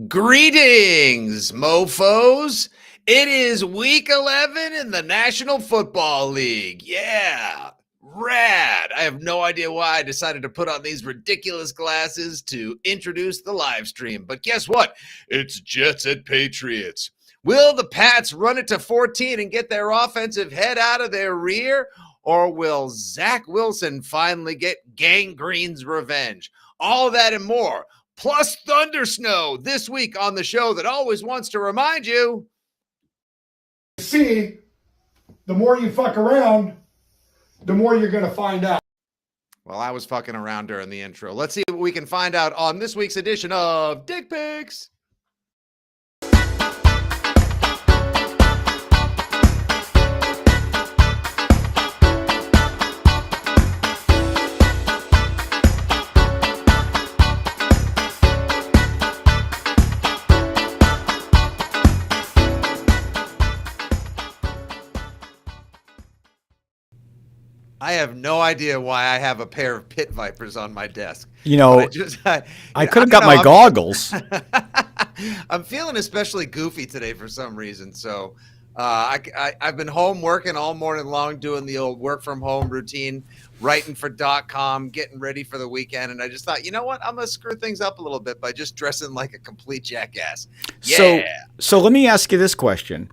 Greetings, mofos. It is week 11 in the National Football League. Yeah, rad. I have no idea why I decided to put on these ridiculous glasses to introduce the live stream. But guess what? It's Jets at Patriots. Will the Pats run it to 14 and get their offensive head out of their rear? Or will Zach Wilson finally get Gangrene's revenge? All that and more. Plus Thundersnow this week on the show that always wants to remind you. See, the more you fuck around, the more you're going to find out. Well, I was fucking around during the intro. Let's see what we can find out on this week's edition of Dick Pics. I have no idea why I have a pair of pit vipers on my desk. You know, I could have got my goggles. I'm feeling especially goofy today for some reason. So I've been home working all morning long, doing the old work from home routine, writing for .com, getting ready for the weekend. And I just thought, you know what? I'm going to screw things up a little bit by just dressing like a complete jackass. Yeah. So let me ask you this question.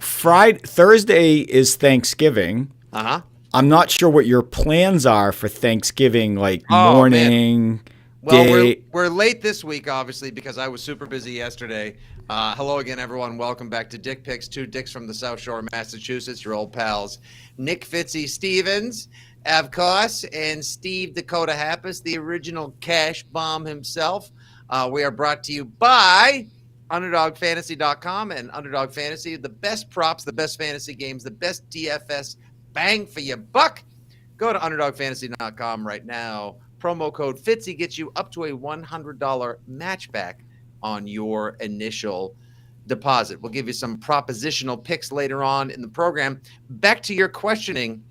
Thursday is Thanksgiving. Uh-huh. I'm not sure what your plans are for Thanksgiving, like morning, Well, day. we're late this week, obviously, because I was super busy yesterday. Hello again, everyone. Welcome back to Dick Pics, two dicks from the South Shore, Massachusetts, your old pals. Nick Fitzy Stevens, of course, and Steve Dakota Happus, the original cash bomb himself. We are brought to you by UnderdogFantasy.com and Underdog Fantasy, the best props, the best fantasy games, the best DFS bang for your buck. Go to UnderdogFantasy.com right now. Promo code Fitzy gets you up to a $100 match back on your initial deposit. We'll give you some propositional picks later on in the program. Back to your questioning.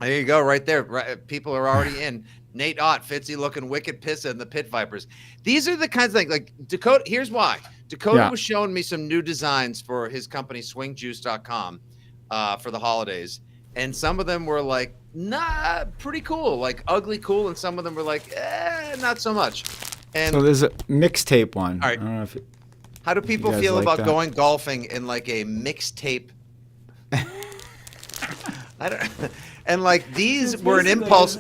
There you go, right there. People are already in. Nate Ott, Fitzy looking wicked pissa and the Pit Vipers. These are the kinds of things, like Dakota. Here's why. Dakota was showing me some new designs for his company, swingjuice.com, for the holidays. And some of them were like, nah, pretty cool, like ugly cool. And some of them were like, not so much. And so there's a mixtape one. All right. I don't know if how do people feel like about going golfing in like a mixtape? I don't. And like these were an impulse.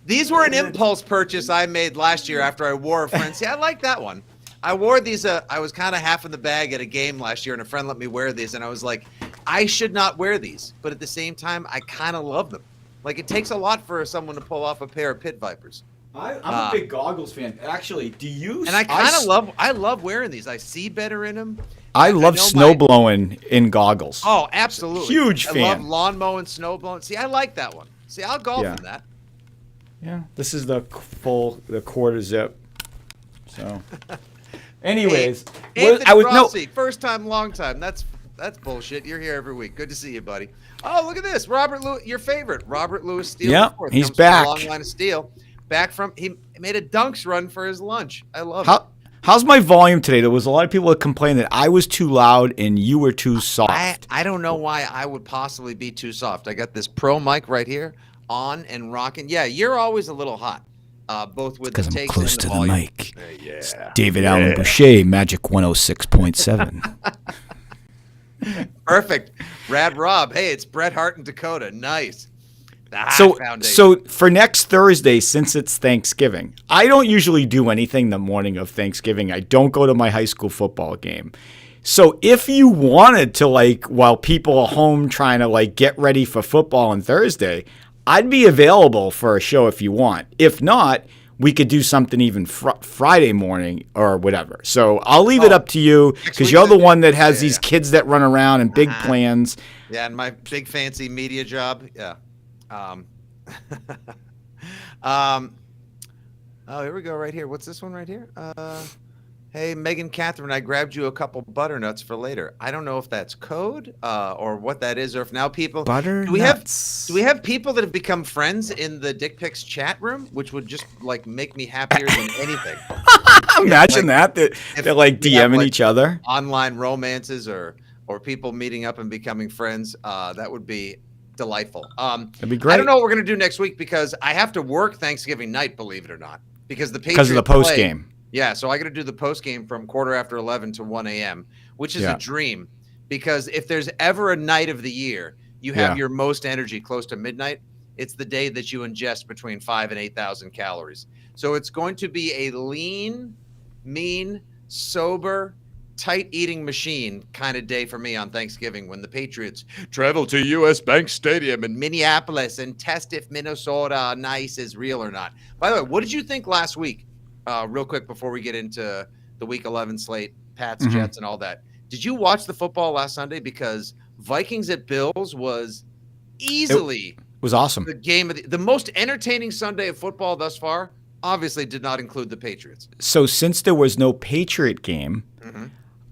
These were an impulse purchase I made last year after I wore a friend. See, I like that one. I wore these. I was kind of half in the bag at a game last year, and a friend let me wear these, and I was like, I should not wear these, but at the same time, I kind of love them. Like, it takes a lot for someone to pull off a pair of Pit Vipers. I'm a big goggles fan. Actually, do you? And I love wearing these. I see better in them. I love snow blowing in goggles. Oh, absolutely. Huge fan. I love lawn mowing, snow blowing. See, I like that one. See, I'll golf in that. Yeah, this is the quarter zip. So, anyways, Anthony Rossi, first time, long time. That's bullshit. You're here every week. Good to see you, buddy. Oh, look at this. Robert Lewis, your favorite. Robert Louis Steele. Yeah, he's back. Long line of steel. He made a dunks run for his lunch. I love it. How's my volume today? There was a lot of people that complained that I was too loud and you were too soft. I don't know why I would possibly be too soft. I got this pro mic right here on and rocking. Yeah, you're always a little hot. Both with the takes and the volume. Because I'm close to the mic. It's David Allen Boucher, Magic 106.7. Perfect. Rad Rob. Hey, it's Bret Hart and Dakota. Nice. So for next Thursday, since it's Thanksgiving, I don't usually do anything the morning of Thanksgiving. I don't go to my high school football game. So if you wanted to, like, while people are home trying to, like, get ready for football on Thursday, I'd be available for a show if you want. If not, we could do something even Friday morning or whatever. So I'll leave it up to you because you're the one that has these kids that run around and big plans. Yeah, and my big fancy media job. Yeah. Oh, here we go right here. What's this one right here? Hey, Megan Catherine, I grabbed you a couple butternuts for later. I don't know if that's code or what that is, or if now people butternuts. Do we have people that have become friends in the Dick Pics chat room, which would just like make me happier than anything? Imagine that they're like DMing each other. Online romances or people meeting up and becoming friends. That would be delightful. That'd be great. I don't know what we're going to do next week because I have to work Thanksgiving night, believe it or not, because the Patriots because of the post game. Yeah, so I got to do the post game from 11:15 to 1 a.m., which is a dream because if there's ever a night of the year you have your most energy close to midnight, it's the day that you ingest between 5,000 and 8,000 calories. So it's going to be a lean, mean, sober, tight eating machine kind of day for me on Thanksgiving when the Patriots travel to US Bank Stadium in Minneapolis and test if Minnesota nice is real or not. By the way, what did you think last week? Real quick before we get into the Week 11 slate, Pats, Jets, and all that. Did you watch the football last Sunday? Because Vikings at Bills was easily was awesome. The game of the most entertaining Sunday of football thus far. Obviously, did not include the Patriots. So since there was no Patriot game,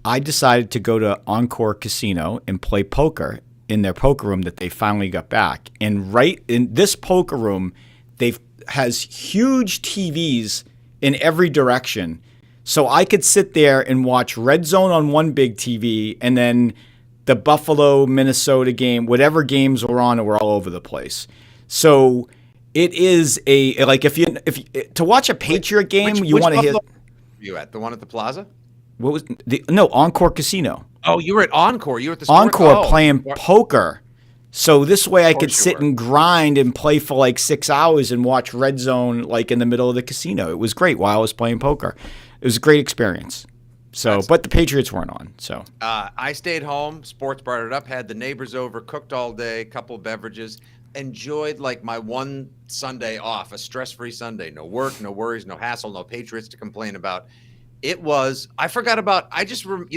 I decided to go to Encore Casino and play poker in their poker room that they finally got back. And right in this poker room, has huge TVs in every direction. So I could sit there and watch Red Zone on one big TV and then the Buffalo, Minnesota game, whatever games were on, were all over the place. So it is if to watch a Patriot game, you want to hear. You at the one at the Plaza? What was Encore Casino? Oh, you were at Encore. You were at the Encore playing poker. So this way I could sit and grind and play for like 6 hours and watch Red Zone like in the middle of the casino. It was great while I was playing poker. It was a great experience. So, but the Patriots weren't on. So I stayed home. Sports brought it up. Had the neighbors over. Cooked all day. Couple of beverages. Enjoyed like my one Sunday off. A stress-free Sunday. No work. No worries. No hassle. No Patriots to complain about. It was, you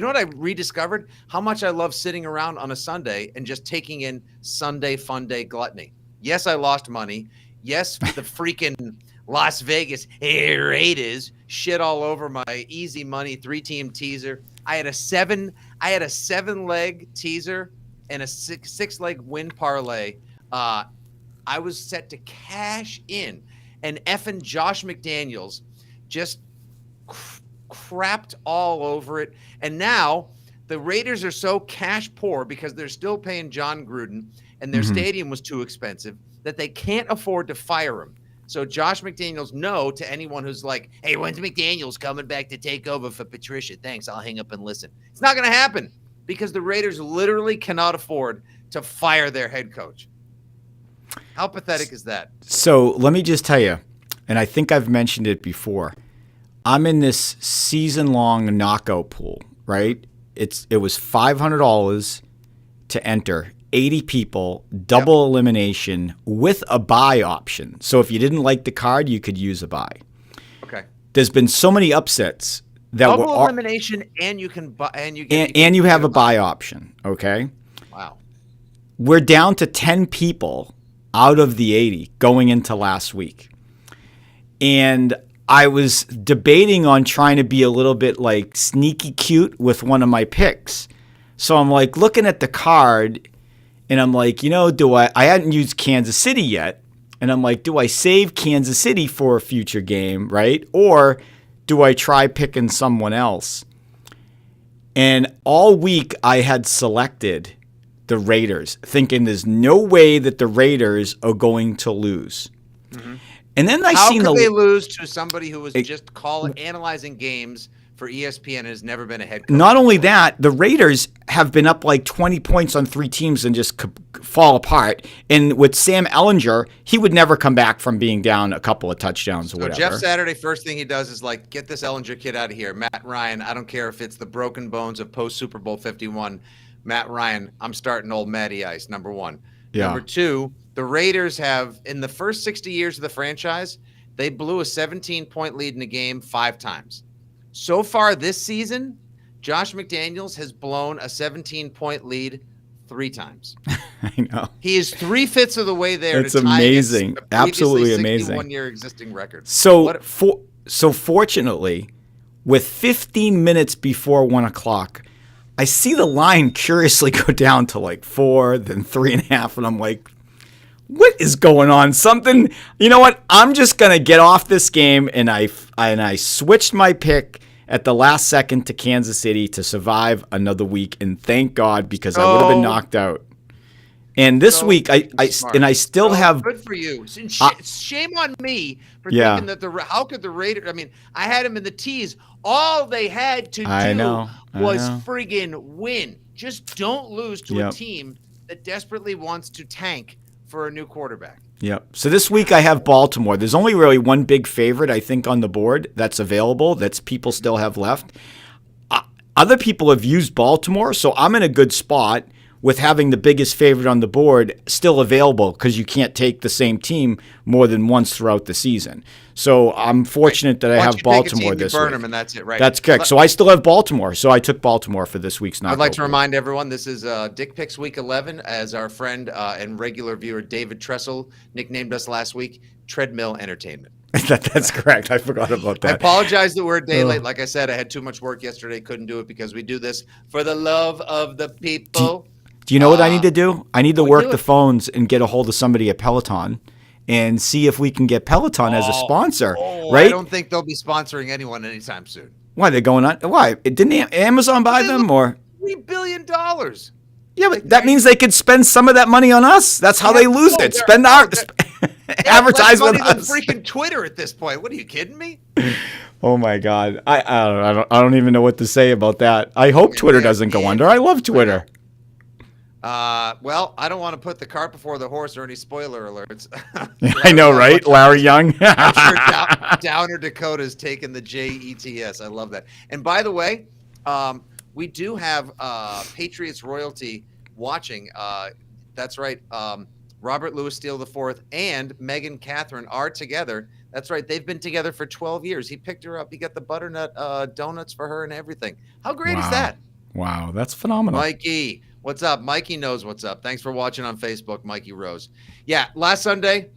know what I rediscovered? How much I love sitting around on a Sunday and just taking in Sunday fun day gluttony. Yes, I lost money. Yes, the freaking Las Vegas Raiders shit all over my easy money 3-team teaser. I had a 7-leg teaser and a 6-leg win parlay. I was set to cash in, and effing Josh McDaniels just crapped all over it. And now the Raiders are so cash poor because they're still paying John Gruden and their stadium was too expensive that they can't afford to fire him. So Josh McDaniels, no to anyone who's like, hey, when's McDaniels coming back to take over for Patricia? Thanks, I'll hang up and listen. It's not going to happen because the Raiders literally cannot afford to fire their head coach. How pathetic is that? So let me just tell you, and I think I've mentioned it before, I'm in this season-long knockout pool, right? It was $500 to enter, 80 people, double elimination with a buy option. So if you didn't like the card, you could use a buy. Okay. There's been so many upsets that double elimination, and you can buy, and you have a buy option. Okay. Wow. We're down to 10 people out of the 80 going into last week, and I was debating on trying to be a little bit like sneaky cute with one of my picks. So I'm like looking at the card and I'm like, I hadn't used Kansas City yet. And I'm like, do I save Kansas City for a future game, right? Or do I try picking someone else? And all week I had selected the Raiders, thinking there's no way that the Raiders are going to lose. Mm-hmm. And then how could they lose to somebody who was just analyzing games for ESPN and has never been a head coach? Not only that, the Raiders have been up like 20 points on 3 teams and just fall apart. And with Sam Ehlinger, he would never come back from being down a couple of touchdowns or whatever. Jeff Saturday, first thing he does is like, get this Ehlinger kid out of here. Matt Ryan, I don't care if it's the broken bones of post-Super Bowl 51. Matt Ryan, I'm starting old Matty Ice, number one. Yeah. Number two, the Raiders have, in the first 60 years of the franchise, they blew a 17-point lead in a game 5 times. So far this season, Josh McDaniels has blown a 17-point lead 3 times. I know. He is 3/5 of the way there. It's amazing. Absolutely amazing. 61-year existing record. So fortunately, with 15 minutes before 1 o'clock, I see the line curiously go down to like 4, then 3.5, and I'm like, What is going on? Something, you know what? I'm just going to get off this game, and I switched my pick at the last second to Kansas City to survive another week, and thank God, because I would have been knocked out. And this week, I still have. Good for you. Shame on me for thinking that how could the Raiders? I mean, I had them in the tees. All they had to do was friggin' win. Just don't lose to a team that desperately wants to tank for a new quarterback. Yep. So this week I have Baltimore. There's only really one big favorite, I think, on the board that's available, that's people still have left. Other people have used Baltimore, so I'm in a good spot with having the biggest favorite on the board still available, because you can't take the same team more than once throughout the season. So I'm fortunate that I have Baltimore this week. And that's it, right? That's correct. So I still have Baltimore. So I took Baltimore for this week's knockout. I'd like to remind everyone this is Dick Picks Week 11, as our friend and regular viewer David Tressel nicknamed us last week, Treadmill Entertainment. That's correct. I forgot about that. I apologize that we're a day late. Like I said, I had too much work yesterday. Couldn't do it because we do this for the love of the people. Do you know what I need to do? I need to work the phones and get a hold of somebody at Peloton and see if we can get Peloton as a sponsor, right? I don't think they'll be sponsoring anyone anytime soon. Why, they're going on? Why? Didn't Amazon buy them? Or $3 billion. Yeah, but that means they could spend some of that money on us. That's how they lose it. Spend our advertise with us. Freaking Twitter at this point. What, are you kidding me? Oh my God, I don't even know what to say about that. I hope Twitter doesn't go under. I love Twitter. Well, I don't want to put the cart before the horse or any spoiler alerts. I know, right? Larry Young. I'm sure Downer Dakota's taken the JETS. I love that. And by the way, we do have Patriots royalty watching. That's right. Robert Louis Steele IV and Meghan Catherine are together. That's right. They've been together for 12 years. He picked her up. He got the butternut donuts for her and everything. How great is that? Wow, that's phenomenal. Mikey, what's up? Mikey knows what's up. Thanks for watching on Facebook, Mikey Rose. Yeah, last Sunday,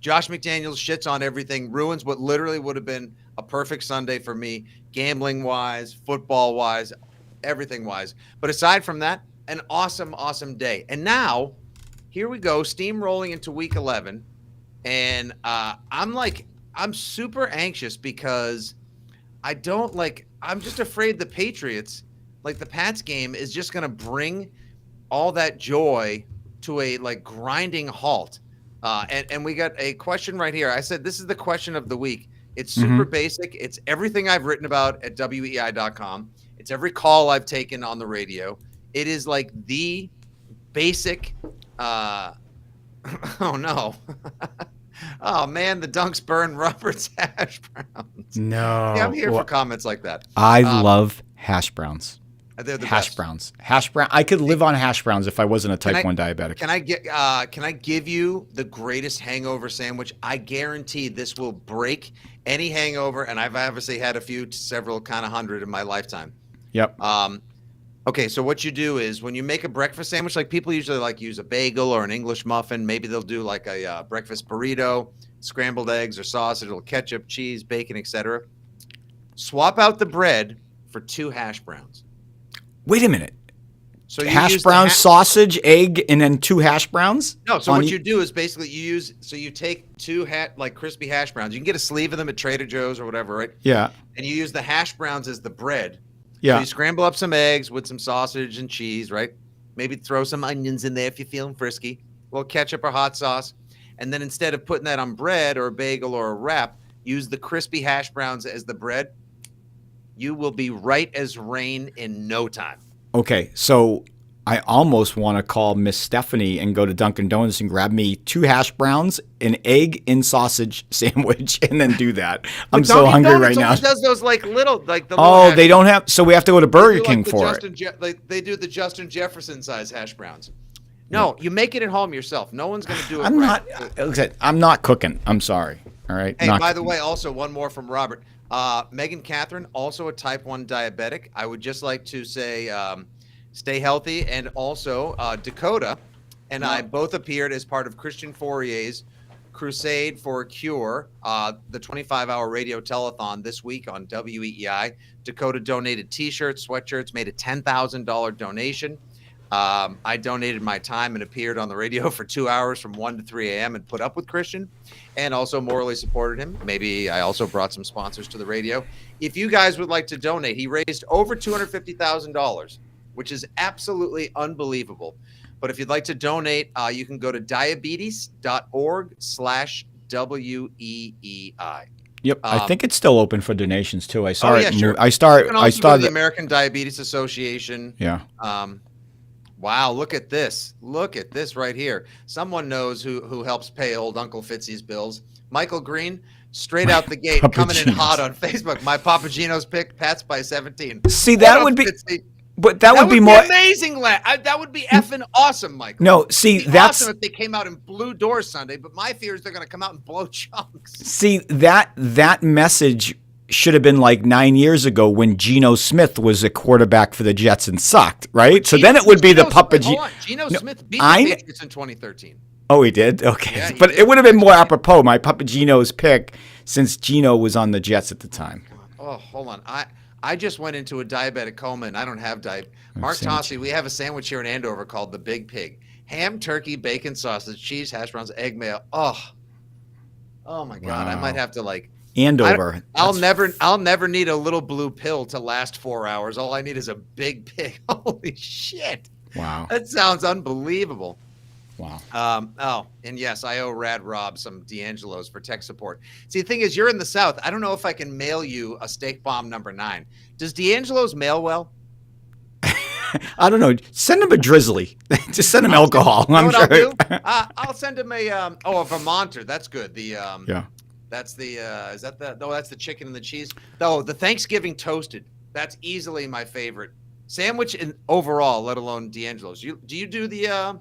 Josh McDaniels shits on everything, ruins what literally would have been a perfect Sunday for me, gambling-wise, football-wise, everything-wise. But aside from that, an awesome, awesome day. And now, here we go, steamrolling into Week 11. And I'm super anxious because I'm just afraid the Patriots, like the Pats game, is just going to bring all that joy to a grinding halt. And we got a question right here. I said, this is the question of the week. It's super basic. It's everything I've written about at WEI.com. It's every call I've taken on the radio. It is like the basic, oh no. Oh man, the dunks burn Robert's hash browns. No. Yeah, I'm here for comments like that. I love hash browns. They're the hash best. browns. Hash brown. I could live on hash browns if I wasn't a type 1 diabetic. Can I give you the greatest hangover sandwich? I guarantee this will break any hangover, and I've obviously had several kind of hundred in my lifetime. Yep. Okay, so what you do is when you make a breakfast sandwich, like people usually use a bagel or an English muffin. Maybe they'll do like a breakfast burrito, scrambled eggs or sausage, little ketchup, cheese, bacon, etc. Swap out the bread for 2 hash browns. Wait a minute. So you hash browns, sausage, egg, and then 2 hash browns? No, so what you do is basically you take 2 crispy hash browns. You can get a sleeve of them at Trader Joe's or whatever, right? Yeah. And you use the hash browns as the bread. Yeah. So you scramble up some eggs with some sausage and cheese, right? Maybe throw some onions in there if you're feeling frisky. A little ketchup or hot sauce. And then instead of putting that on bread or a bagel or a wrap, use the crispy hash browns as the bread. You will be right as rain in no time. Okay, so I almost want to call Miss Stephanie and go to Dunkin' Donuts and grab me 2 hash browns, an egg and sausage sandwich, and then do that. I'm so hungry right now. Does those they don't have. So we have to go to Burger King for it. They do the Justin Jefferson size hash browns. No, you make it at home yourself. No one's going to do it. I'm not cooking. I'm sorry. All right. Hey, by the way, also one more from Robert. Meghan Catherine, also a type 1 diabetic. I would just like to say stay healthy. And also Dakota and I both appeared as part of Christian Fourier's Crusade for a Cure, the 25-hour radio telethon this week on WEEI. Dakota donated T-shirts, sweatshirts, made a $10,000 donation. I donated my time and appeared on the radio for 2 hours from 1 to 3 a.m. and put up with Christian and also morally supported him. Maybe I also brought some sponsors to the radio. If you guys would like to donate, he raised over $250,000, which is absolutely unbelievable. But if you'd like to donate, you can go to diabetes.org/WEEI. Yep, I think it's still open for donations too. I saw it. Sure. I started the American Diabetes Association. Yeah. Wow, look at this. Look at this right here. Someone knows who helps pay old Uncle Fitzy's bills. Michael Green, straight out the gate, coming in hot on Facebook. My Papagino's pick, Pats by 17. See, that would be Fitzy? But that would be more amazing. That would be effing awesome, Michael. No, see, that's awesome if they came out and blew doors Sunday. But my fear is they're going to come out and blow chunks. See, that message should have been like 9 years ago when Geno Smith was a quarterback for the Jets and sucked, right? So then it would be the Papagino. Geno Smith beat the Patriots in 2013. Oh, he did? Okay. Yeah, but it would have been more apropos, my Papagino's pick, since Geno was on the Jets at the time. Oh, hold on. I just went into a diabetic coma, and I don't have diabetes. Mark Tossi, we have a sandwich here in Andover called the Big Pig. Ham, turkey, bacon, sausage, cheese, hash browns, egg mayo. Oh my God. Wow. I might have to like Andover. I'll never need a little blue pill to last 4 hours. All I need is a Big Pig. Holy shit. Wow. That sounds unbelievable. Wow. And yes, I owe Rad Rob some D'Angelo's for tech support. See, the thing is, you're in the South. I don't know if I can mail you a steak bomb number 9. Does D'Angelo's mail well? I don't know. Send him a drizzly. Just send him alcohol. I'm sure. I'll do? I'll send him a Vermonter. That's good. That's the that's the chicken and the cheese. Oh, the Thanksgiving toasted. That's easily my favorite sandwich in overall, let alone D'Angelo's. Do you do the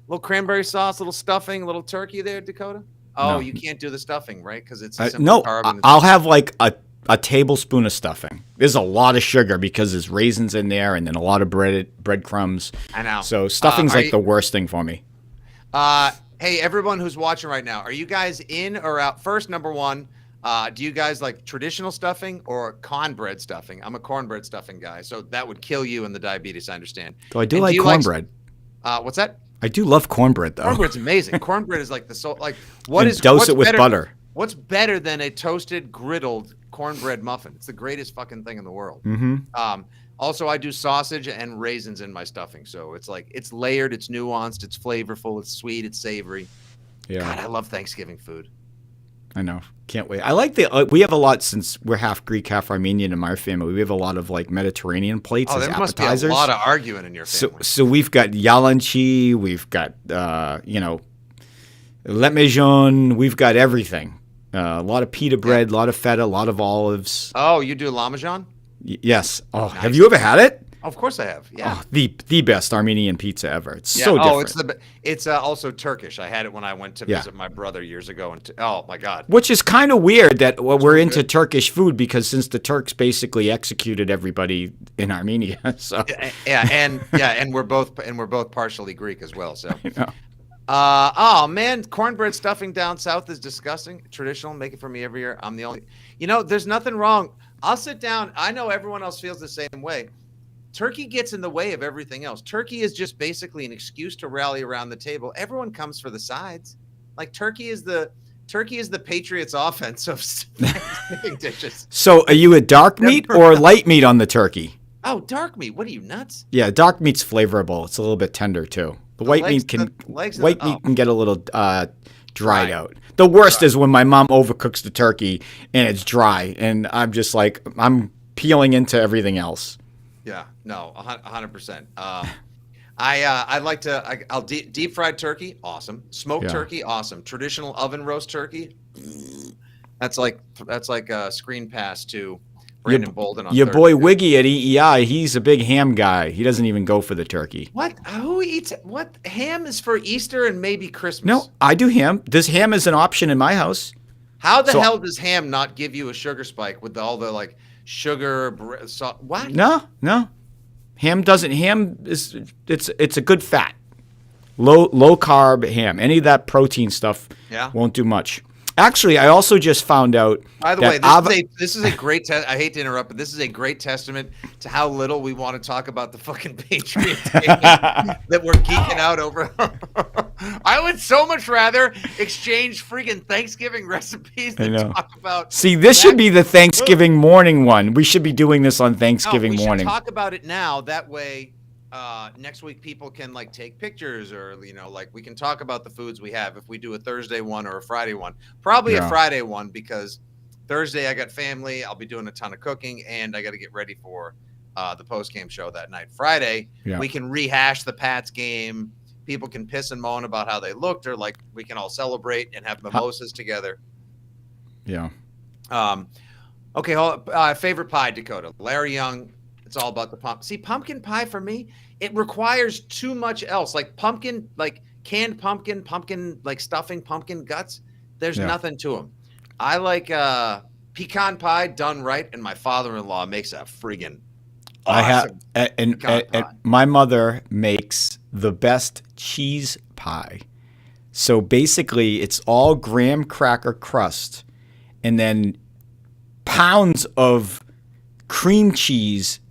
little cranberry sauce, little stuffing, little turkey there, Dakota? Oh, no. You can't do the stuffing, right? Because it's a simple carb. I'll have like a tablespoon of stuffing. There's a lot of sugar because there's raisins in there and then a lot of breadcrumbs. I know. So stuffing's the worst thing for me. Hey, everyone who's watching right now, are you guys in or out? First, number one, do you guys like traditional stuffing or cornbread stuffing? I'm a cornbread stuffing guy, so that would kill you in the diabetes, I understand. So I do like cornbread. What's that? I do love cornbread, though. Cornbread's amazing. Cornbread is like dose it with butter. What's better than a toasted, griddled cornbread muffin? It's the greatest fucking thing in the world. Mm-hmm. Also, I do sausage and raisins in my stuffing, so it's layered, it's nuanced, it's flavorful, it's sweet, it's savory. Yeah. God, I love Thanksgiving food. I know. Can't wait. I like we have a lot, since we're half Greek, half Armenian in my family. We have a lot of like Mediterranean plates as appetizers. There must be a lot of arguing in your family. So we've got yalanchi, we've got lemmejon, we've got everything. A lot of pita bread, a lot of feta, a lot of olives. Oh, you do lamajaan? Yes. Oh, nice. Have you ever had it? Of course I have. Yeah. Oh, the best Armenian pizza ever. It's so different. Oh, it's also Turkish. I had it when I went to visit my brother years ago. And oh my God. Which is kind of weird that we're into Turkish food, because since the Turks basically executed everybody in Armenia. So and we're both partially Greek as well. So. Oh man, cornbread stuffing down south is disgusting. Traditional, make it for me every year. I'm the only. There's nothing wrong. I'll sit down. I know everyone else feels the same way. Turkey gets in the way of everything else. Turkey is just basically an excuse to rally around the table. Everyone comes for the sides. Like turkey is the Patriots offense of dishes. So are you a dark meat or light meat on the turkey? Oh, dark meat. What are you, nuts? Yeah, dark meat's flavorable. It's a little bit tender too. The white meat can get a little dried out. The worst is when my mom overcooks the turkey and it's dry, and I'm just like, I'm peeling into everything else. Yeah, no, 100%. I'll deep fried turkey, awesome. Smoked turkey, awesome. Traditional oven roast turkey, that's like a screen pass to Brandon Bolden on your Thursday. Boy Wiggy at EEI, he's a big ham guy. He doesn't even go for the turkey. What? Who eats what? Ham is for Easter and maybe Christmas. No, I do ham. This ham is an option in my house. How the hell does ham not give you a sugar spike with all the like sugar? What? No. Ham doesn't. Ham is it's a good fat, low carb ham. Any of that protein stuff won't do much. Actually, I also just found out. By the that way, this is a great I hate to interrupt, but this is a great testament to how little we want to talk about the fucking Patriots game that we're geeking out over. I would so much rather exchange freaking Thanksgiving recipes than talk about. See, this should be the Thanksgiving morning one. We should be doing this on Thanksgiving morning. We should talk about it now. That way, next week people can like take pictures, or like we can talk about the foods we have if we do a Thursday one or a Friday one. Probably a Friday one, because Thursday I got family. I'll be doing a ton of cooking, and I got to get ready for the post game show that night. Friday, we can rehash the Pats game. People can piss and moan about how they looked, or like we can all celebrate and have mimosas together. Yeah. Okay. Favorite pie, Dakota. Larry Young. It's all about the pumpkin. See, pumpkin pie for me, it requires too much else. Like pumpkin, like canned pumpkin, like stuffing, pumpkin guts. There's nothing to them. I like pecan pie done right, and my father-in-law makes a friggin' awesome and my mother makes the best cheese pie. So basically, it's all graham cracker crust, and then pounds of cream cheese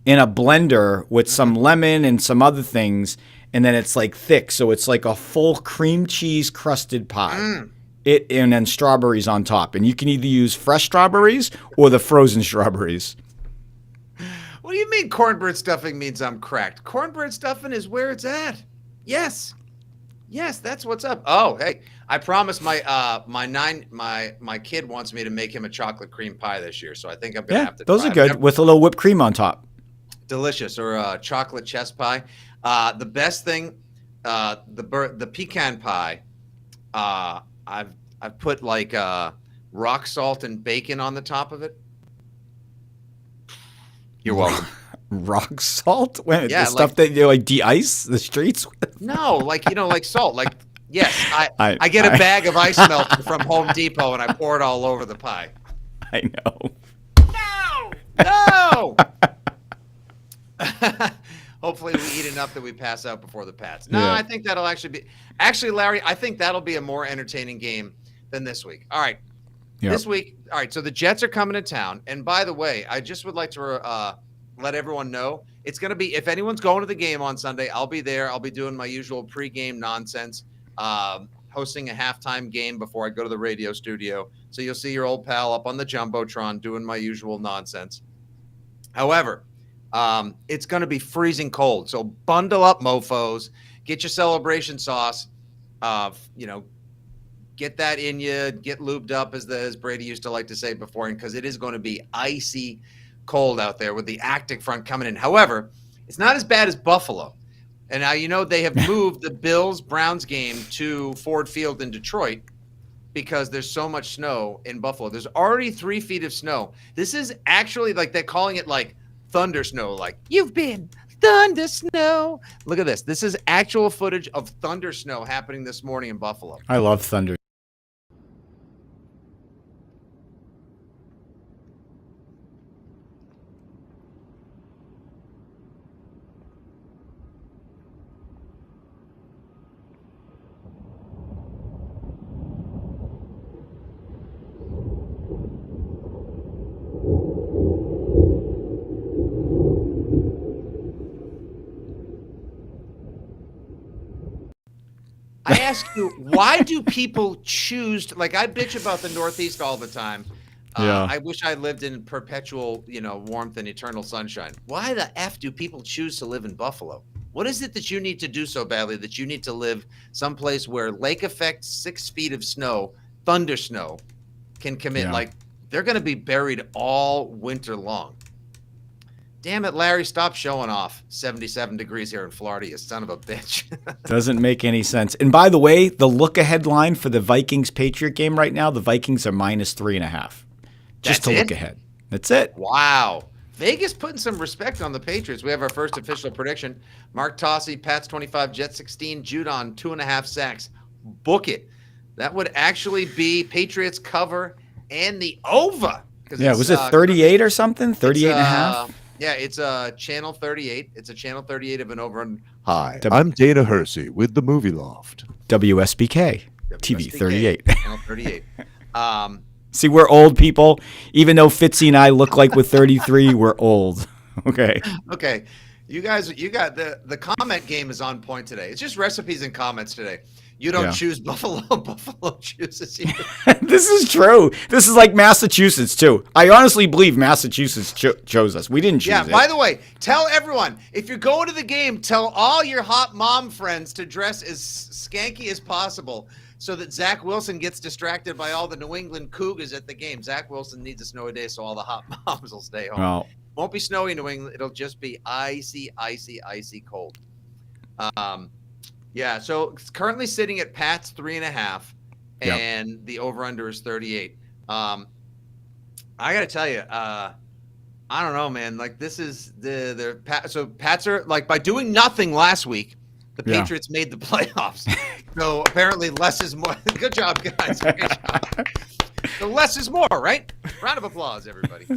in a blender with some lemon and some other things, and then it's like thick, so it's like a full cream cheese crusted pie. And then strawberries on top, and you can either use fresh strawberries or the frozen strawberries. What do you mean cornbread stuffing means I'm cracked? Cornbread stuffing is where it's at. Yes, that's what's up. Oh, hey, I promised my kid wants me to make him a chocolate cream pie this year, so I think I'm gonna have to. Those are good with a little whipped cream on top. Delicious. Or chocolate chess pie. The best thing, the pecan pie. I've put like rock salt and bacon on the top of it. You're welcome. Rock salt? The stuff that you like de-ice the streets with? No, like like salt. Like yes, I get a bag of ice melt from Home Depot and I pour it all over the pie. I know. No. Hopefully we eat enough that we pass out before the Pats. No, I think that'll actually Larry, I think that'll be a more entertaining game than this week. All right. This week, all right, so the Jets are coming to town. And by the way, I just would like to let everyone know, it's going to be, if anyone's going to the game on Sunday, I'll be there. I'll be doing my usual pregame nonsense, hosting a halftime game before I go to the radio studio. So you'll see your old pal up on the Jumbotron doing my usual nonsense. However, it's going to be freezing cold. So bundle up, mofos. Get your celebration sauce. Get that in you. Get lubed up, as Brady used to like to say before, because it is going to be icy cold out there with the Arctic front coming in. However, it's not as bad as Buffalo. And now they have moved the Bills-Browns game to Ford Field in Detroit because there's so much snow in Buffalo. There's already 3 feet of snow. This is actually like they're calling it like Thundersnow, like you've been Thundersnow. Look at this. This is actual footage of Thundersnow happening this morning in Buffalo. I love thunder. I ask you, why do people choose to, like, I bitch about the Northeast all the time. I wish I lived in perpetual, warmth and eternal sunshine. Why the F do people choose to live in Buffalo? What is it that you need to do so badly that you need to live someplace where lake effect 6 feet of snow, thunder snow, can come in? Like, they're going to be buried all winter long. Damn it, Larry, stop showing off. 77 degrees here in Florida, you son of a bitch. Doesn't make any sense. And by the way, the look-ahead line for the Vikings-Patriot game right now, the Vikings are -3.5. Just to look ahead. That's it. Wow. Vegas putting some respect on the Patriots. We have our first official prediction. Mark Tossi, Pats 25, Jets 16, Judon 2.5 sacks. Book it. That would actually be Patriots cover and the over. Yeah, was it 38 or something? 38.5? Yeah, it's Channel 38. It's a Channel 38 of an over. Hi, I'm Dana Hersey with the Movie Loft. WSBK, TV 38. Channel 38. See, we're old people. Even though Fitzy and I look like we're 33, we're old. Okay. Okay. You guys, you got the comment game is on point today. It's just recipes and comments today. You don't choose Buffalo. Buffalo chooses you. This is true. This is like Massachusetts, too. I honestly believe Massachusetts chose us. We didn't choose it. By the way, tell everyone, if you're going to the game, tell all your hot mom friends to dress as skanky as possible so that Zach Wilson gets distracted by all the New England Cougars at the game. Zach Wilson needs a snowy day, so all the hot moms will stay home. Well, won't be snowy in New England. It'll just be icy, icy, icy cold. Yeah, so it's currently sitting at Pat's 3.5, and the over-under is 38. I got to tell you, I don't know, man. Like, this is so Pats are, like, by doing nothing last week, the Patriots made the playoffs. So apparently less is more. Good job, guys. Great job. So less is more, right? Round of applause, everybody.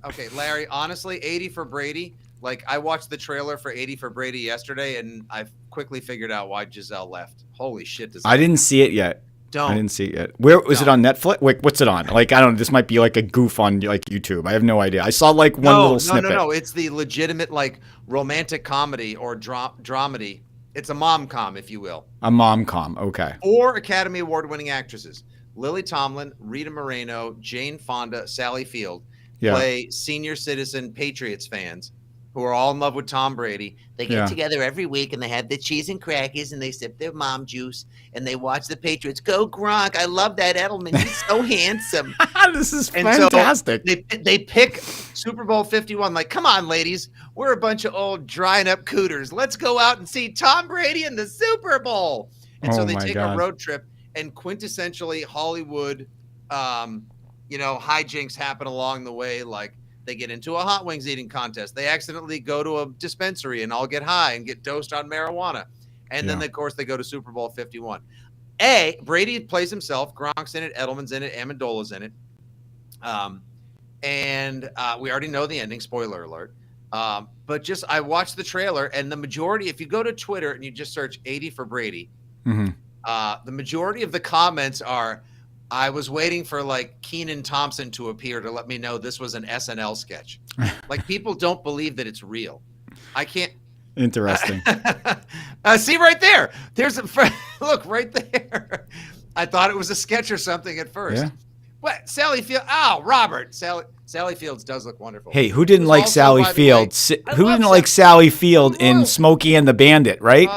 Okay, Larry, honestly, 80 for Brady. Like, I watched the trailer for 80 for Brady yesterday, and I quickly figured out why Giselle left. Holy shit. I didn't see it yet. I didn't see it yet. Where was it on Netflix? Wait, what's it on? Like, I don't know. This might be like a goof on like YouTube. I have no idea. I saw like one little snippet. No. It's the legitimate like romantic comedy or dramedy. It's a mom-com, if you will. A mom-com. Okay. 4 Academy Award-winning actresses: Lily Tomlin, Rita Moreno, Jane Fonda, Sally Field play senior citizen Patriots fans who are all in love with Tom Brady. They get together every week and they have the cheese and crackers and they sip their mom juice and they watch the Patriots. Go Gronk. I love that Edelman. He's so handsome. This is fantastic. So they pick Super Bowl 51. Like, come on, ladies. We're a bunch of old drying up cooters. Let's go out and see Tom Brady in the Super Bowl. And so they take a road trip, and quintessentially Hollywood, hijinks happen along the way. Like, they get into a hot wings eating contest. They accidentally go to a dispensary and all get high and get dosed on marijuana. And then, of course, they go to Super Bowl 51. Brady plays himself. Gronk's in it. Edelman's in it. Amendola's in it. And we already know the ending. Spoiler alert. But I watched the trailer, and the majority, if you go to Twitter and you just search 80 for Brady, the majority of the comments are, I was waiting for like Kenan Thompson to appear to let me know this was an SNL sketch. Like, people don't believe that it's real. I can't. Interesting. See right there. Look right there. I thought it was a sketch or something at first. Yeah. What? Sally Fields? Oh, Robert. Sally Fields does look wonderful. Hey, who didn't like Sally Fields? Who didn't like Sally Field in Smokey and the Bandit, right?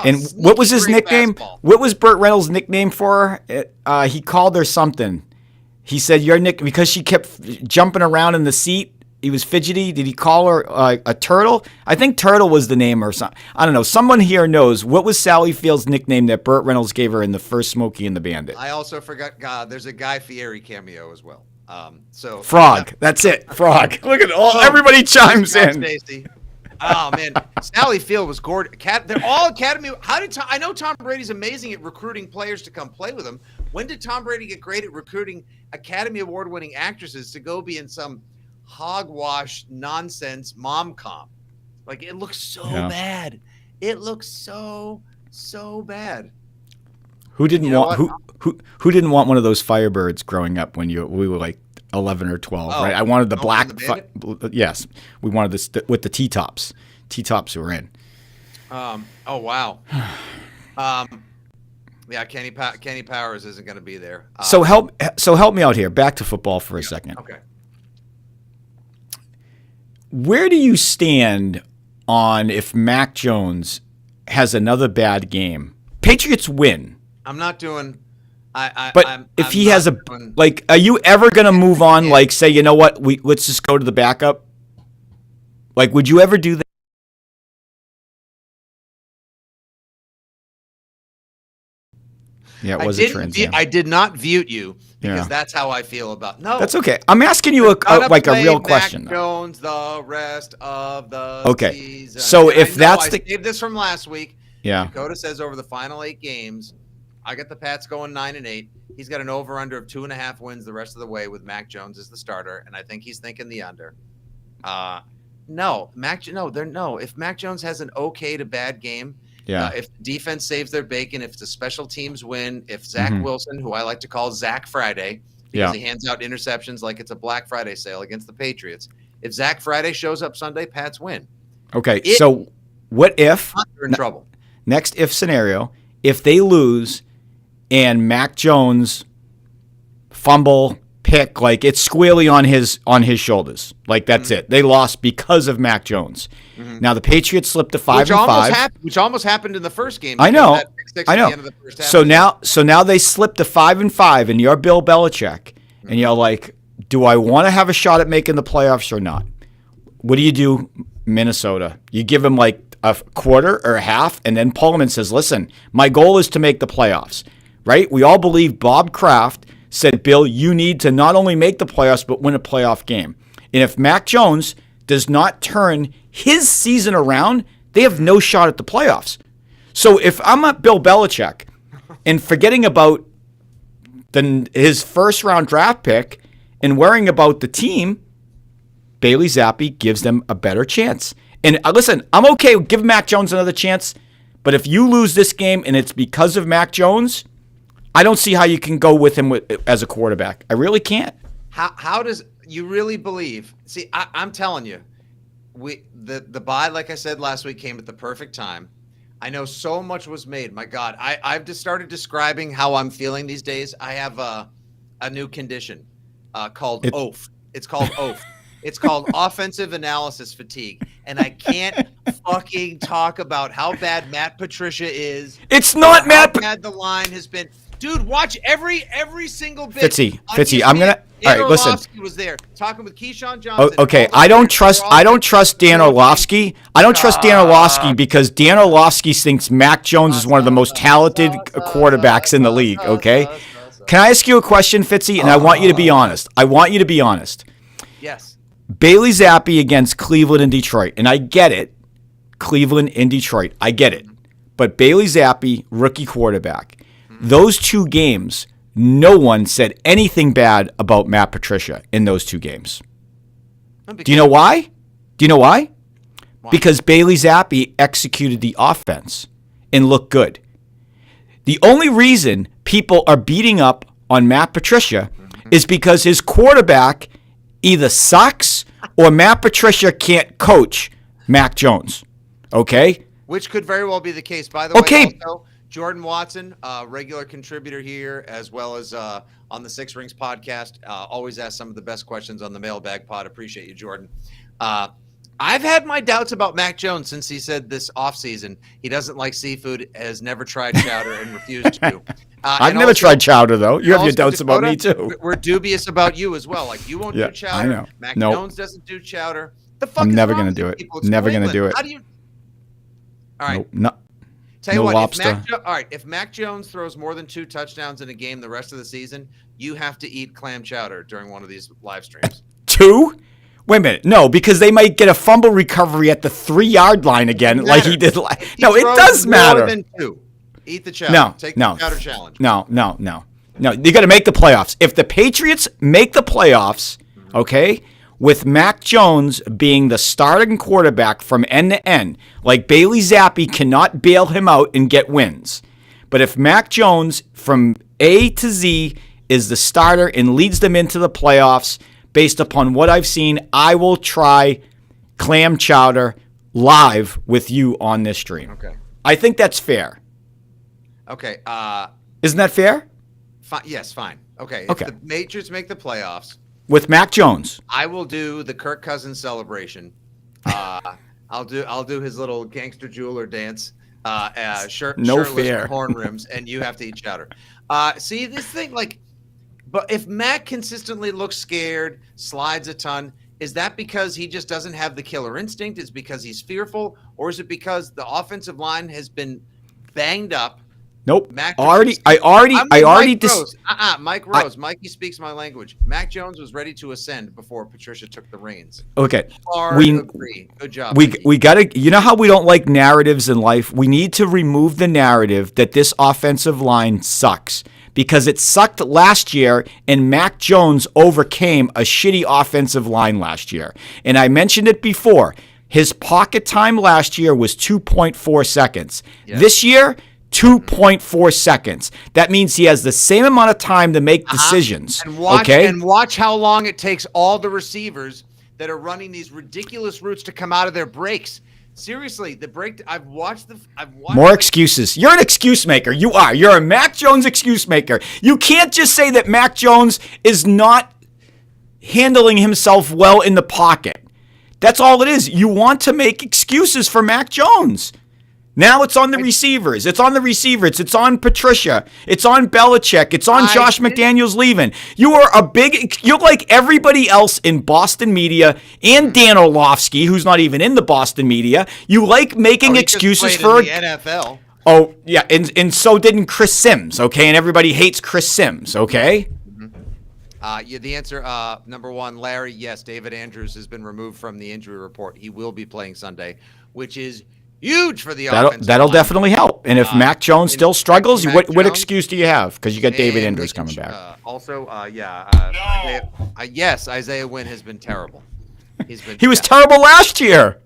And what was his nickname? Basketball. What was Burt Reynolds' nickname for her? He called her something. He said, "Your nick," because she kept jumping around in the seat. He was fidgety. Did he call her a turtle? I think Turtle was the name or something. I don't know. Someone here knows. What was Sally Field's nickname that Burt Reynolds gave her in the first Smokey and the Bandit? I also forgot. There's a Guy Fieri cameo as well. Frog. That's it. Frog. Look at everybody chimes in. Stacey. Oh man, Sally Field was gorgeous. They're all Academy. I know Tom Brady's amazing at recruiting players to come play with him. When did Tom Brady get great at recruiting Academy Award-winning actresses to go be in some hogwash nonsense mom-com? Like, it looks so bad. It looks so bad. Who didn't who didn't want one of those Firebirds growing up when we were like 11 or 12, right? I wanted the black. Yes, we wanted this with the T-tops. T-tops were in. Oh wow. Yeah, Kenny Powers isn't going to be there. So help me out here. Back to football for a second. Okay. Where do you stand on if Mac Jones has another bad game? Patriots win. I'm not doing. If he has like, are you ever going to move on? Like, say, you know what? Let's just go to the backup. Like, would you ever do that? Yeah, it was a transition. I did not view you because that's how I feel about. No, that's okay. I'm asking you a real question. Mac Jones the rest of the season. So if that's I saved this from last week. Yeah. Dakota says over the final 8 games, I got the Pats going 9-8. He's got an over/under of 2.5 wins the rest of the way with Mac Jones as the starter, and I think he's thinking the under. If Mac Jones has an okay to bad game, Yeah. If defense saves their bacon, if the special teams win, if Zach Wilson, who I like to call Zach Friday, because he hands out interceptions like it's a Black Friday sale against the Patriots. If Zach Friday shows up Sunday, Pats win. Okay, so what if they're in trouble? Next if scenario, if they lose and Mac Jones fumble, pick, like it's squarely on his shoulders. Like that's it. They lost because of Mac Jones. Now the Patriots slipped to 5-5. Which almost happened in the first game. I know. I know. At the end of the first half so now they slipped to 5-5 and you're Bill Belichick and you're like, do I want to have a shot at making the playoffs or not? What do you do, Minnesota? You give him like a quarter or a half, and then Pullman says, listen, my goal is to make the playoffs, right? We all believe Bob Kraft said, Bill, you need to not only make the playoffs, but win a playoff game. And if Mac Jones does not turn his season around, they have no shot at the playoffs. So if I'm at Bill Belichick and forgetting about his first-round draft pick and worrying about the team, Bailey Zappi gives them a better chance. And listen, I'm okay with giving Mac Jones another chance, but if you lose this game and it's because of Mac Jones, I don't see how you can go with him as a quarterback. I really can't. How does you really believe? See, I'm telling you, the bye, like I said last week, came at the perfect time. I know so much was made. My God, I've just started describing how I'm feeling these days. I have a new condition called OAF. It's called OAF. It's called offensive analysis fatigue. And I can't fucking talk about how bad Matt Patricia is. It's not Matt. How bad the line has been. Dude, watch every single bit. Fitzy, I'm gonna. All right, listen. Orlovsky was there talking with Keyshawn Johnson. Okay, I don't trust Dan Orlovsky. I don't trust Dan Orlovsky because Dan Orlovsky thinks Mac Jones is one of the most talented quarterbacks in the league. Okay, can I ask you a question, Fitzy? And I want you to be honest. Yes. Bailey Zappi against Cleveland and Detroit, and I get it. Cleveland and Detroit, I get it. But Bailey Zappi, rookie quarterback. Those two games, no one said anything bad about Matt Patricia in those two games. Do you know why? Why? Because Bailey Zappi executed the offense and looked good. The only reason people are beating up on Matt Patricia is because his quarterback either sucks or Matt Patricia can't coach Mac Jones. Okay? Which could very well be the case. By the way, also, Jordan Watson, regular contributor here, as well as on the Six Rings podcast, always asks some of the best questions on the Mailbag Pod. Appreciate you, Jordan. I've had my doubts about Mac Jones since he said this offseason he doesn't like seafood, has never tried chowder, and refused to. I've never tried chowder, though. You have your doubts about me, too. We're dubious about you as well. Like, you won't do chowder. I know. Mac Jones doesn't do chowder. The fuck I'm is never going to do it. Never going to do it. How do you? All right. No. Tell you no what, lobster. If Mac Jones throws more than 2 touchdowns in a game the rest of the season, you have to eat clam chowder during one of these live streams. 2? Wait a minute. No, because they might get a fumble recovery at the 3-yard line again, like he did. No, it does matter. More than 2. Eat the chowder. Take the chowder challenge. No. You got to make the playoffs. If the Patriots make the playoffs, okay, with Mac Jones being the starting quarterback from end to end, like Bailey Zappi cannot bail him out and get wins. But if Mac Jones from A to Z is the starter and leads them into the playoffs, based upon what I've seen, I will try clam chowder live with you on this stream. Okay. I think that's fair. Okay. Isn't that fair? Yes, fine. Okay. Okay. If the Patriots make the playoffs, with Mac Jones, I will do the Kirk Cousins celebration. I'll do his little gangster jeweler dance. Shirtless with horn rims, and you have to eat chowder. See this thing, but if Mac consistently looks scared, slides a ton, is that because he just doesn't have the killer instinct? Is it because he's fearful, or is it because the offensive line has been banged up? Nope. Mike Rose. Mikey speaks my language. Mac Jones was ready to ascend before Patricia took the reins. Okay. We agree. Good job. We got to, you know how we don't like narratives in life? We need to remove the narrative that this offensive line sucks, because it sucked last year and Mac Jones overcame a shitty offensive line last year. And I mentioned it before. His pocket time last year was 2.4 seconds. Yeah. This year, 2.4 seconds. That means he has the same amount of time to make decisions. And watch, okay? and watch how long it takes all the receivers that are running these ridiculous routes to come out of their breaks. Seriously, the break. I've watched. More excuses. You're an excuse maker. You are. You're a Mac Jones excuse maker. You can't just say that Mac Jones is not handling himself well in the pocket. That's all it is. You want to make excuses for Mac Jones. Now it's on the receivers. It's on the receivers. It's on Patricia. It's on Belichick. It's on Josh McDaniels leaving. You are you're like everybody else in Boston media and Dan Orlovsky, who's not even in the Boston media. You like making excuses for the NFL. Oh, yeah, and so didn't Chris Sims, okay? And everybody hates Chris Sims, okay? The answer, number one, Larry, yes, David Andrews has been removed from the injury report. He will be playing Sunday, which is huge for the offense. That'll definitely help. And if Mac Jones still struggles, what excuse do you have? Because you got David Andrews coming back. Yes, Isaiah Wynn has been terrible. He was terrible last year.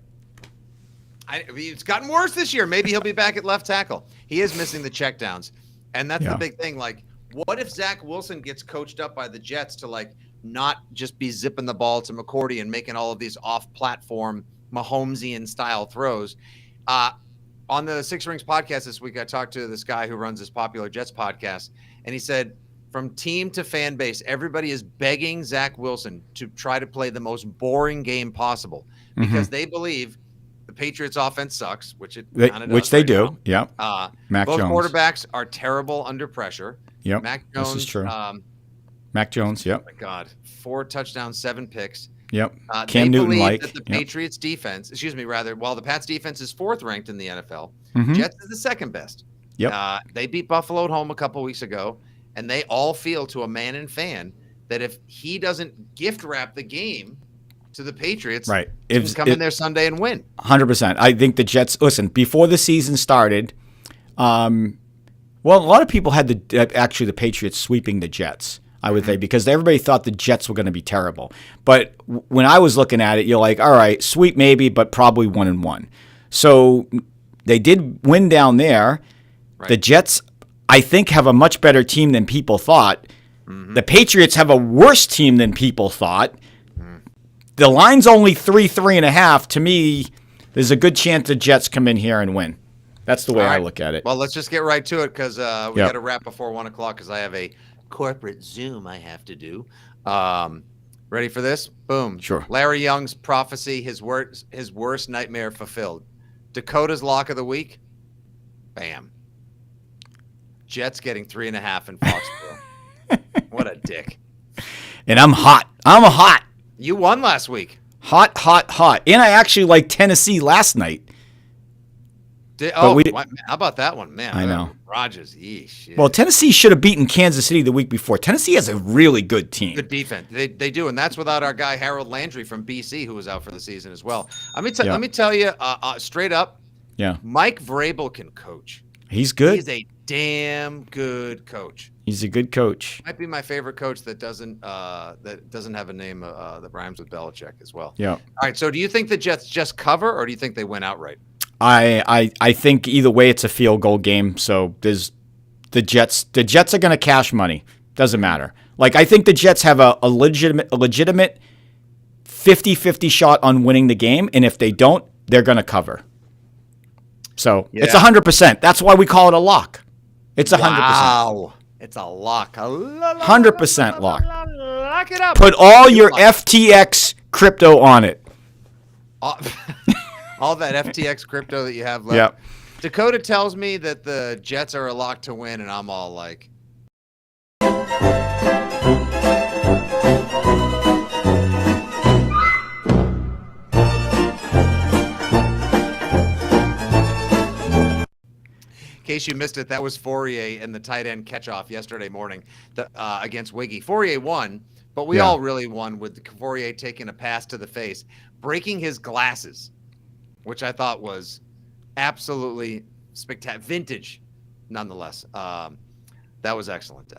It's gotten worse this year. Maybe he'll be back at left tackle. He is missing the checkdowns, and that's the big thing. Like, what if Zach Wilson gets coached up by the Jets to not just be zipping the ball to McCourty and making all of these off-platform Mahomesian style throws? On the Six Rings podcast this week, I talked to this guy who runs this popular Jets podcast, and he said from team to fan base, everybody is begging Zach Wilson to try to play the most boring game possible because they believe the Patriots offense sucks, which it kind of does. Which they do. Yeah. Both quarterbacks are terrible under pressure. Yep. Mac Jones. This is true. Mac Jones. Yep. Oh my God, 4 touchdowns, 7 picks. Yep. Cam Newton that the Patriots defense, while the Pats defense is 4th ranked in the NFL, Jets is the 2nd best. Yep. They beat Buffalo at home a couple weeks ago, and they all feel to a man and fan that if he doesn't gift wrap the game to the Patriots, right, he can come in there Sunday and win. 100%. I think the Jets. Listen, before the season started, well, a lot of people had the Patriots sweeping the Jets. I would say, because everybody thought the Jets were going to be terrible. But when I was looking at it, you're like, all right, sweep maybe, but probably 1-1. So they did win down there. Right. The Jets, I think, have a much better team than people thought. The Patriots have a worse team than people thought. The line's only 3.5. To me, there's a good chance the Jets come in here and win. That's the way I look at it. Well, let's just get right to it because we got to wrap before 1 o'clock because I have a corporate Zoom I have to do. Ready for this? Boom. Sure. Larry Young's prophecy, his worst nightmare fulfilled. Dakota's lock of the week. Bam. Jets getting 3.5 in Foxborough. What a dick. And I'm hot. You won last week. Hot. And I actually liked Tennessee last night. How about that one, man? I know. Rodgers, yeesh. Well, Tennessee should have beaten Kansas City the week before. Tennessee has a really good team. Good defense. They do, and that's without our guy Harold Landry from BC, who was out for the season as well. Let me tell you straight up. Yeah. Mike Vrabel can coach. He's good. He's a damn good coach. He's a good coach. Might be my favorite coach that doesn't have a name that rhymes with Belichick as well. Yeah. All right. So, do you think the Jets just cover, or do you think they win outright? I think either way it's a field goal game. So there's the Jets are going to cash money. Doesn't matter. Like, I think the Jets have a legitimate 50-50 shot on winning the game, and if they don't, they're going to cover. So it's 100%. That's why we call it a lock. It's 100%. Wow. It's a lock. 100% lock. Lock it up. Put all your FTX crypto on it. All that FTX crypto that you have left. Yep. Dakota tells me that the Jets are a lock to win, and I'm all like. In case you missed it, that was Fourier and the tight end catch-off yesterday morning against Wiggy. Fourier won, but we all really won with Fourier taking a pass to the face, breaking his glasses, which I thought was absolutely spectacular. Vintage, nonetheless. That was excellent.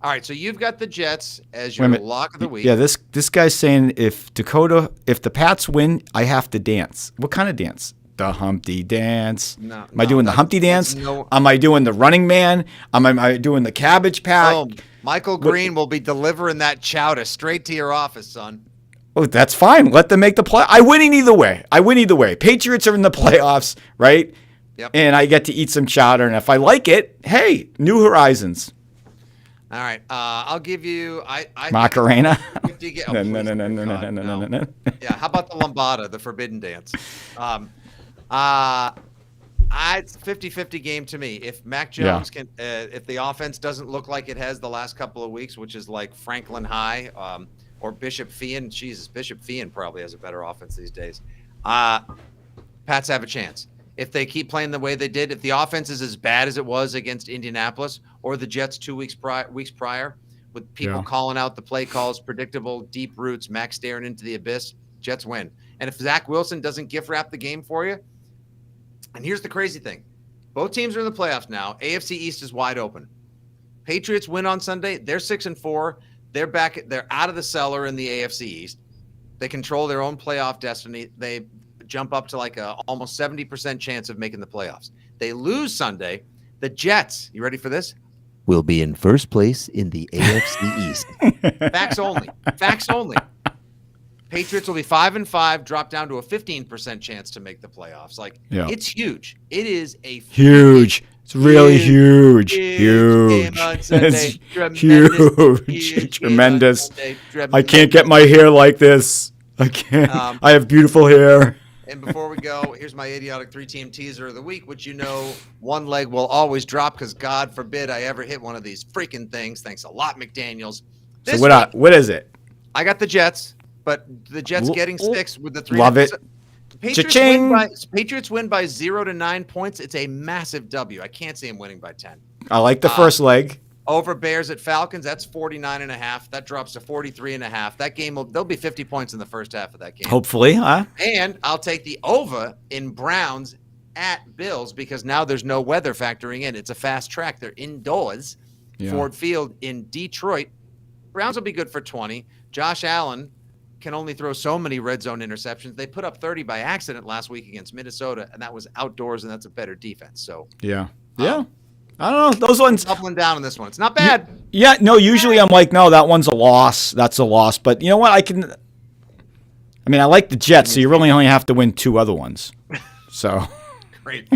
All right, so you've got the Jets as your lock of the week. Yeah, this guy's saying if the Pats win, I have to dance. What kind of dance? The Humpty Dance. No, Am I doing the Humpty Dance? Am I doing the Running Man? Am I doing the Cabbage Patch? Oh, Michael Green will be delivering that chowder straight to your office, son. Oh, that's fine. Let them make the play. I win either way. Patriots are in the playoffs, right? Yep. And I get to eat some chowder, and if I like it, hey, new horizons. All right, I'll give you. Macarena. No. Yeah, how about the lambada, the forbidden dance? It's 50-50 game to me. If Mac Jones can, if the offense doesn't look like it has the last couple of weeks, which is like Franklin High or Bishop Feehan. Jesus, Bishop Feehan probably has a better offense these days. Pats have a chance. If they keep playing the way they did, if the offense is as bad as it was against Indianapolis or the Jets 2 weeks prior, with people calling out the play calls, predictable deep routes, Mac staring into the abyss, Jets win. And if Zach Wilson doesn't gift wrap the game for you, and here's the crazy thing. Both teams are in the playoffs now. AFC East is wide open. Patriots win on Sunday. They're 6-4. They're back. They're out of the cellar in the AFC East. They control their own playoff destiny. They jump up to like a almost 70% chance of making the playoffs. They lose Sunday. The Jets, you ready for this? Will be in first place in the AFC East. Facts only. Facts only. Patriots will be 5-5, drop down to a 15% chance to make the playoffs. It's huge. It is a huge. It's really huge. Game on Sunday. It's huge. Tremendous. I can't get my hair like this. I can't. I have beautiful hair. And before we go, here's my idiotic 3-team teaser of the week, which one leg will always drop because God forbid I ever hit one of these freaking things. Thanks a lot, McDaniels. What is it? I got the Jets, but the Jets getting 6 with the 3. Love it. Patriots win by 0 to 9 points. It's a massive W. I can't see them winning by 10. I like the first leg. Over Bears at Falcons, that's 49.5. That drops to 43.5. That game there'll be 50 points in the first half of that game. Hopefully, huh? And I'll take the over in Browns at Bills because now there's no weather factoring in. It's a fast track. They're indoors. Ford Field in Detroit. Browns will be good for 20. Josh Allen can only throw so many red zone interceptions. They put up 30 by accident last week against Minnesota, and that was outdoors, and that's a better defense. So I don't know. Those ones doubling down on this one. It's not bad. Yeah, no, usually I'm like, no, that one's a loss. That's a loss. But you know what? I like the Jets, so you really only have to win 2 other ones. So great.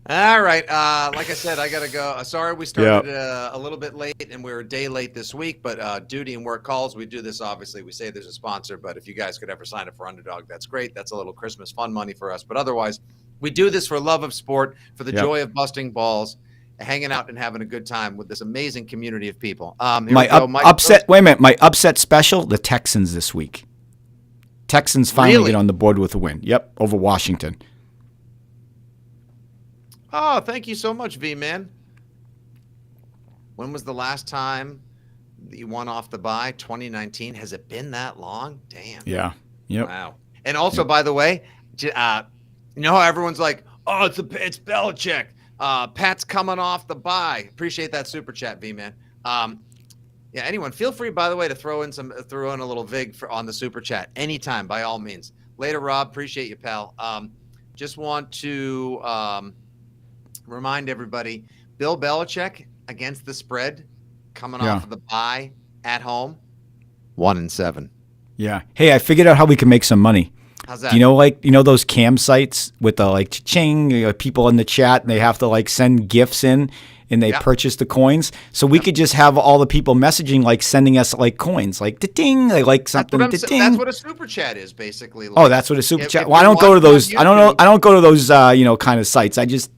All right. Like I said, I got to go. Sorry we started a little bit late, and we were a day late this week, but duty and work calls. We do this, obviously. We say there's a sponsor, but if you guys could ever sign up for Underdog, that's great. That's a little Christmas fun money for us. But otherwise, we do this for love of sport, for the joy of busting balls, hanging out and having a good time with this amazing community of people. My upset special, the Texans this week. Texans finally get on the board with a win. Yep, over Washington. Oh, thank you so much, V-Man. When was the last time that you won off the bye? 2019. Has it been that long? Damn. Yeah. Yep. Wow. And also, by the way, you know how everyone's like, oh, it's Belichick. Pat's coming off the bye. Appreciate that super chat, V-Man. Anyone, feel free, by the way, to throw in a little vig on the super chat anytime, by all means. Later, Rob. Appreciate you, pal. Just want to remind everybody, Bill Belichick against the spread, coming off of the bye at home, 1-7. Yeah. Hey, I figured out how we can make some money. How's that? Do you know those cam sites with the cha-ching, people in the chat, and they have to send gifts in and they purchase the coins? So we could just have all the people messaging, sending us coins, ding, something. That's what a super chat is, basically. That's what a super chat. Well, I don't go to those. I don't go to those. Kind of sites. I just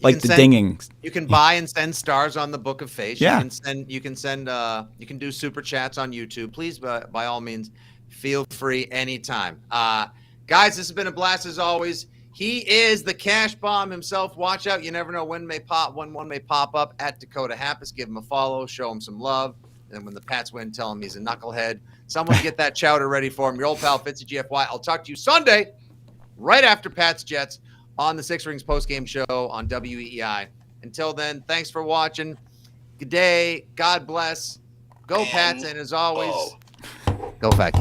the dinging. You can buy and send stars on the Book of Face. Yeah. You can do super chats on YouTube. Please, by all means, feel free anytime. Guys, this has been a blast as always. He is the cash bomb himself. Watch out. You never know when one may pop up at Dakota Happus. Give him a follow. Show him some love. And when the Pats win, tell him he's a knucklehead. Someone get that chowder ready for him. Your old pal, Fitzy GFY. I'll talk to you Sunday, right after Pats Jets, on the Six Rings postgame show on WEEI. Until then, thanks for watching. Good day. God bless. Go Pats, and as always, go Fat Kids.